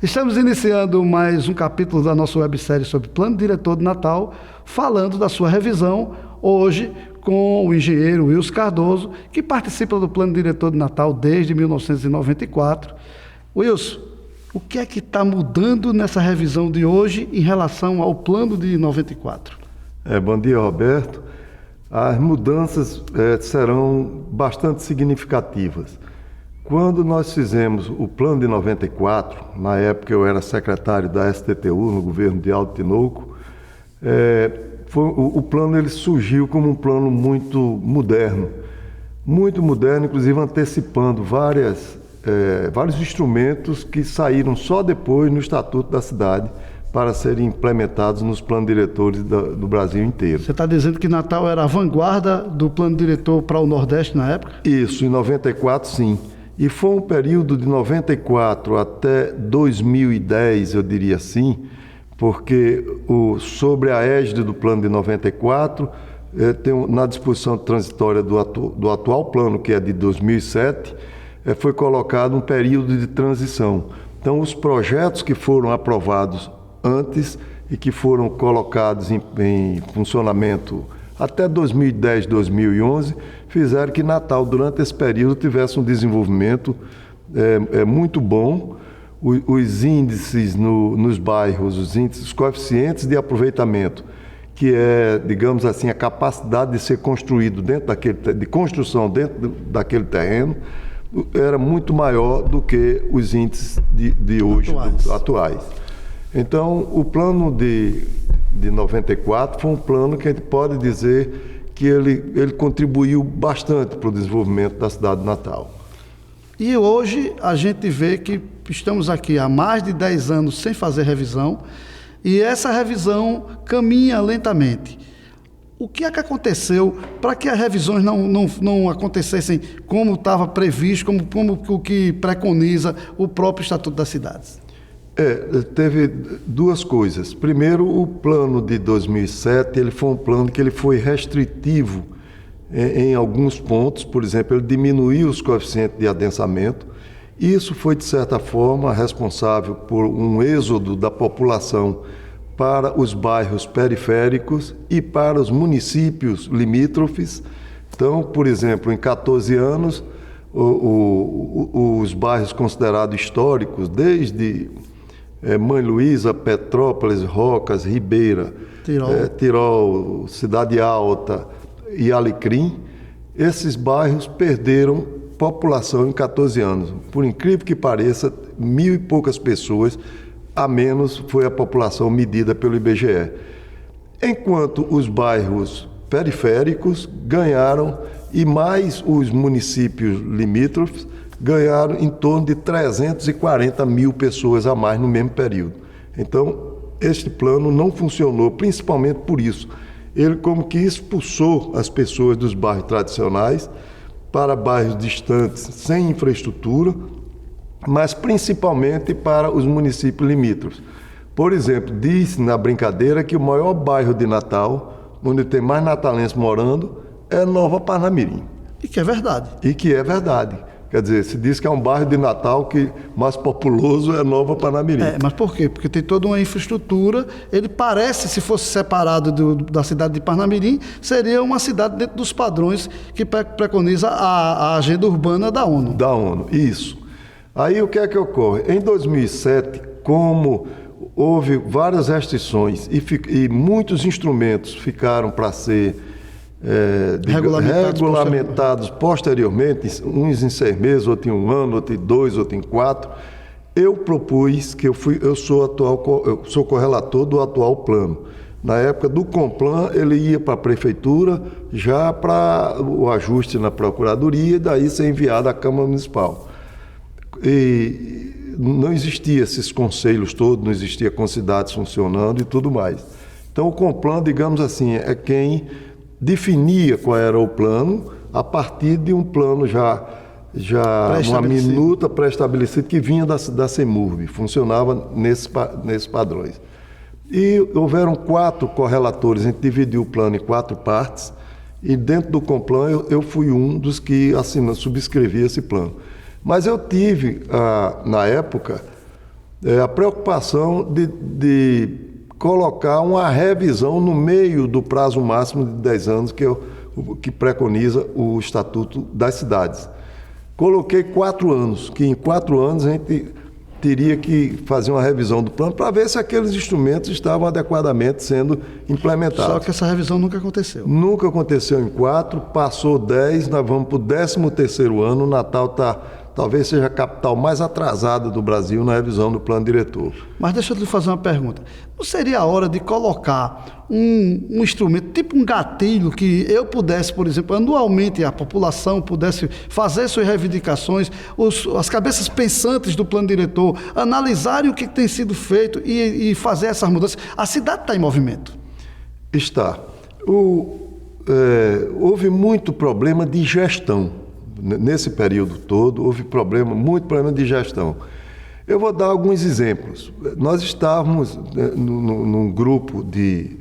Estamos iniciando mais um capítulo da nossa websérie sobre Plano Diretor de Natal, falando da sua revisão, hoje com o engenheiro Wilson Cardoso, que participa do Plano Diretor de Natal desde 1994. Wilson, o que é que está mudando nessa revisão de hoje em relação ao Plano de 94? Bom dia, Roberto. As mudanças serão bastante significativas. Quando nós fizemos o plano de 94, na época eu era secretário da STTU, no governo de Aldo Tinoco, o plano ele surgiu como um plano muito moderno, inclusive antecipando vários instrumentos que saíram só depois no Estatuto da Cidade para serem implementados nos planos diretores do Brasil inteiro. Você está dizendo que Natal era a vanguarda do plano diretor para o Nordeste na época? Isso, em 94 sim. E foi um período de 94 até 2010, eu diria assim, porque sobre a égide do plano de 94, na disposição transitória do atual plano, que é de 2007, foi colocado um período de transição. Então, os projetos que foram aprovados antes e que foram colocados em funcionamento até 2010, 2011, fizeram que Natal, durante esse período, tivesse um desenvolvimento muito bom. Os índices nos bairros, os coeficientes de aproveitamento, que é, digamos assim, a capacidade de ser construído de construção dentro daquele terreno, era muito maior do que os índices de hoje, atuais. Então, o plano de 94 foi um plano que a gente pode dizer que ele contribuiu bastante para o desenvolvimento da cidade de Natal. E hoje a gente vê que estamos aqui há mais de 10 anos sem fazer revisão, e essa revisão caminha lentamente. O que é que aconteceu para que as revisões não acontecessem como estava previsto, como o que preconiza o próprio Estatuto das Cidades? Teve duas coisas. Primeiro, o plano de 2007, ele foi um plano que ele foi restritivo em alguns pontos. Por exemplo, ele diminuiu os coeficientes de adensamento. Isso foi, de certa forma, responsável por um êxodo da população para os bairros periféricos e para os municípios limítrofes. Então, por exemplo, em 14 anos, os bairros considerados históricos, desde Mãe Luísa, Petrópolis, Rocas, Ribeira, Tirol, Cidade Alta e Alecrim, esses bairros perderam população em 14 anos. Por incrível que pareça, 1.000 e poucas pessoas a menos foi a população medida pelo IBGE. Enquanto os bairros periféricos ganharam, e mais os municípios limítrofes, ganharam em torno de 340 mil pessoas a mais no mesmo período. Então, este plano não funcionou, principalmente por isso. Ele como que expulsou as pessoas dos bairros tradicionais para bairros distantes, sem infraestrutura, mas principalmente para os municípios limítrofes. Por exemplo, diz na brincadeira que o maior bairro de Natal, onde tem mais natalenses morando, é Nova Parnamirim. E que é verdade. Quer dizer, se diz que é um bairro de Natal que mais populoso é Nova Parnamirim. Mas por quê? Porque tem toda uma infraestrutura. Ele parece, se fosse separado da cidade de Parnamirim, seria uma cidade dentro dos padrões que preconiza a agenda urbana da ONU. Da ONU, isso. Aí o que é que ocorre? Em 2007, como houve várias restrições e muitos instrumentos ficaram para ser regulamentados posteriormente, uns em 6 meses, outros em 1 ano, outros em 2, outros em 4, eu propus que eu sou correlator do atual plano. Na época do Complan, ele ia para a prefeitura já para o ajuste na procuradoria e daí ser enviado à Câmara Municipal. E não existia esses conselhos todos, não existia com cidades funcionando e tudo mais. Então o Complan, digamos assim, é quem definia qual era o plano a partir de um plano já uma minuta pré-estabelecida que vinha da CEMURB, funcionava nesses padrões. E houveram 4 correlatores, a gente dividiu o plano em 4 partes e dentro do Complan eu fui um dos que subscrevi esse plano. Mas eu tive, na época, a preocupação de colocar uma revisão no meio do prazo máximo de 10 anos que preconiza o Estatuto das Cidades. Coloquei 4 anos, que em 4 anos a gente teria que fazer uma revisão do plano para ver se aqueles instrumentos estavam adequadamente sendo implementados. Só que essa revisão nunca aconteceu. Nunca aconteceu em 4, passou 10, nós vamos para o 13º ano, o Natal talvez seja a capital mais atrasada do Brasil na revisão do plano diretor. Mas deixa eu lhe fazer uma pergunta. Não seria a hora de colocar um instrumento, tipo um gatilho, que eu pudesse, por exemplo, anualmente a população pudesse fazer suas reivindicações, as cabeças pensantes do plano diretor, analisarem o que tem sido feito e fazer essas mudanças? A cidade está em movimento. Está. Houve muito problema de gestão. Nesse período todo, houve muito problema de gestão. Eu vou dar alguns exemplos. Nós estávamos num grupo de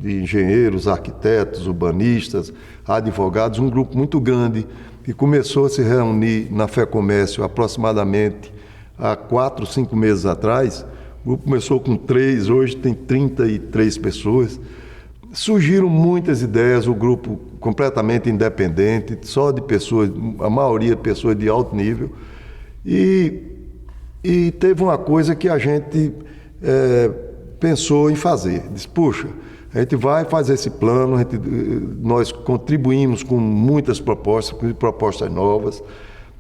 engenheiros, arquitetos, urbanistas, advogados, um grupo muito grande, que começou a se reunir na FEComércio aproximadamente há 4, 5 meses atrás. O grupo começou com 3, hoje tem 33 pessoas. Surgiram muitas ideias, o grupo completamente independente, só de pessoas, a maioria pessoas de alto nível, e teve uma coisa que a gente pensou em fazer. Disse, puxa, a gente vai fazer esse plano, nós contribuímos com muitas propostas novas,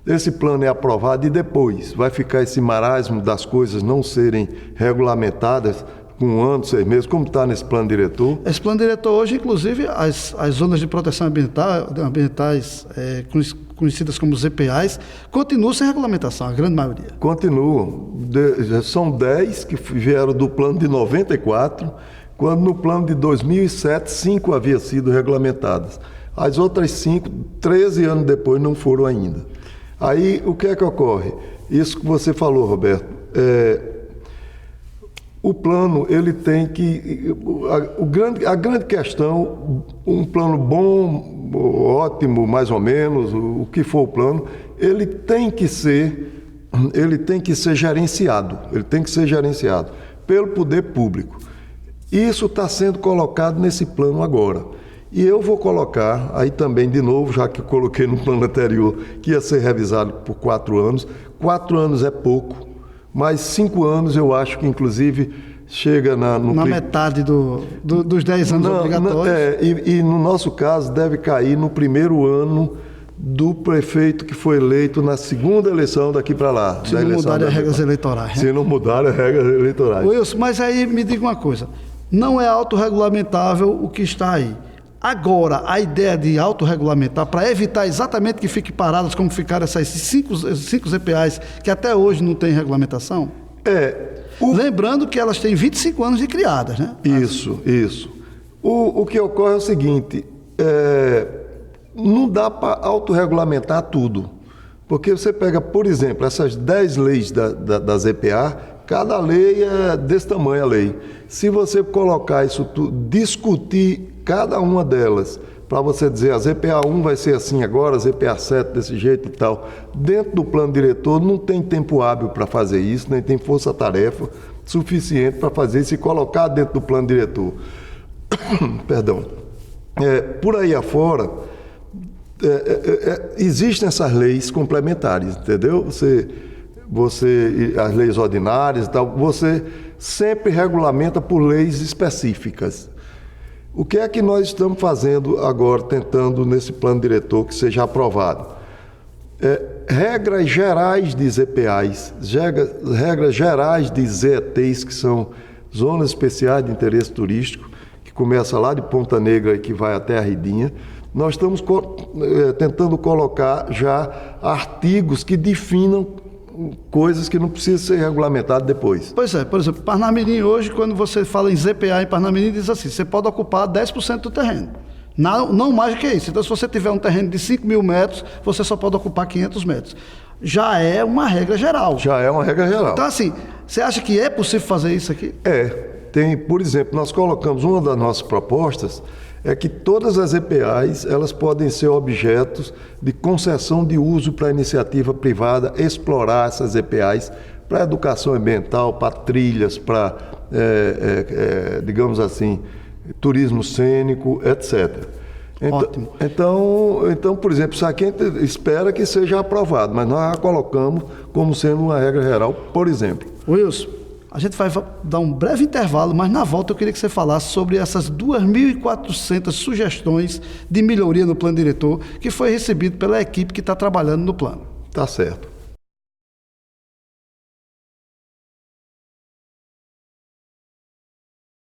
esse plano é aprovado e depois vai ficar esse marasmo das coisas não serem regulamentadas, com 1 ano, 6 meses, como está nesse plano diretor? Esse plano diretor hoje, inclusive, as zonas de proteção ambientais conhecidas como ZPAs, continuam sem regulamentação, a grande maioria. Continuam. São 10 que vieram do plano de 94, quando no plano de 2007, 5 haviam sido regulamentadas. As outras 5, 13 anos depois, não foram ainda. Aí, o que é que ocorre? Isso que você falou, Roberto, o plano, ele tem que... A grande questão, um plano bom, ótimo, mais ou menos, o que for o plano, ele tem que ser gerenciado. Ele tem que ser gerenciado pelo poder público. Isso está sendo colocado nesse plano agora. E eu vou colocar, aí também de novo, já que eu coloquei no plano anterior, que ia ser revisado por 4 anos. 4 anos é pouco. Mas 5 anos eu acho que, inclusive, chega na metade dos 10 anos obrigatórios. E no nosso caso, deve cair no primeiro ano do prefeito que foi eleito na segunda eleição daqui para lá. Se não mudarem as regras eleitorais. Se não mudarem as regras eleitorais. Wilson, mas aí me diga uma coisa. Não é autorregulamentável o que está aí. Agora, a ideia de autorregulamentar, para evitar exatamente que fiquem paradas como ficaram essas 5 ZPAs, que até hoje não têm regulamentação? Lembrando que elas têm 25 anos de criadas, né? Isso. O que ocorre é o seguinte, não dá para autorregulamentar tudo. Porque você pega, por exemplo, essas 10 leis da ZPA, cada lei é desse tamanho a lei. Se você colocar isso tudo, discutir cada uma delas, para você dizer a ZPA 1 vai ser assim agora, a ZPA 7 desse jeito e tal, dentro do plano diretor não tem tempo hábil para fazer isso, nem tem força-tarefa suficiente para fazer isso e colocar dentro do plano diretor. Perdão. Por aí afora, existem essas leis complementares, entendeu? As leis ordinárias e tal, você sempre regulamenta por leis específicas. O que é que nós estamos fazendo agora, tentando nesse plano diretor que seja aprovado? Regras gerais de ZPAs, regras gerais de ZETs, que são Zonas Especiais de Interesse Turístico, que começa lá de Ponta Negra e que vai até a Ridinha. Nós estamos tentando colocar já artigos que definam coisas que não precisam ser regulamentadas depois. Pois é, por exemplo, Parnamirim hoje, quando você fala em ZPA em Parnamirim, diz assim, você pode ocupar 10% do terreno. Não mais do que isso. Então, se você tiver um terreno de 5 mil metros, você só pode ocupar 500 metros. Já é uma regra geral. Já é uma regra geral. Então, assim, você acha que é possível fazer isso aqui? Tem, por exemplo, nós colocamos, uma das nossas propostas é que todas as EPAs, elas podem ser objetos de concessão de uso para a iniciativa privada explorar essas EPAs para educação ambiental, para trilhas, para, digamos assim, turismo cênico, etc. Ótimo. Então, por exemplo, isso aqui a gente espera que seja aprovado, mas nós já colocamos como sendo uma regra geral, por exemplo. Wilson, a gente vai dar um breve intervalo, mas na volta eu queria que você falasse sobre essas 2.400 sugestões de melhoria no plano diretor que foi recebido pela equipe que está trabalhando no plano. Tá certo.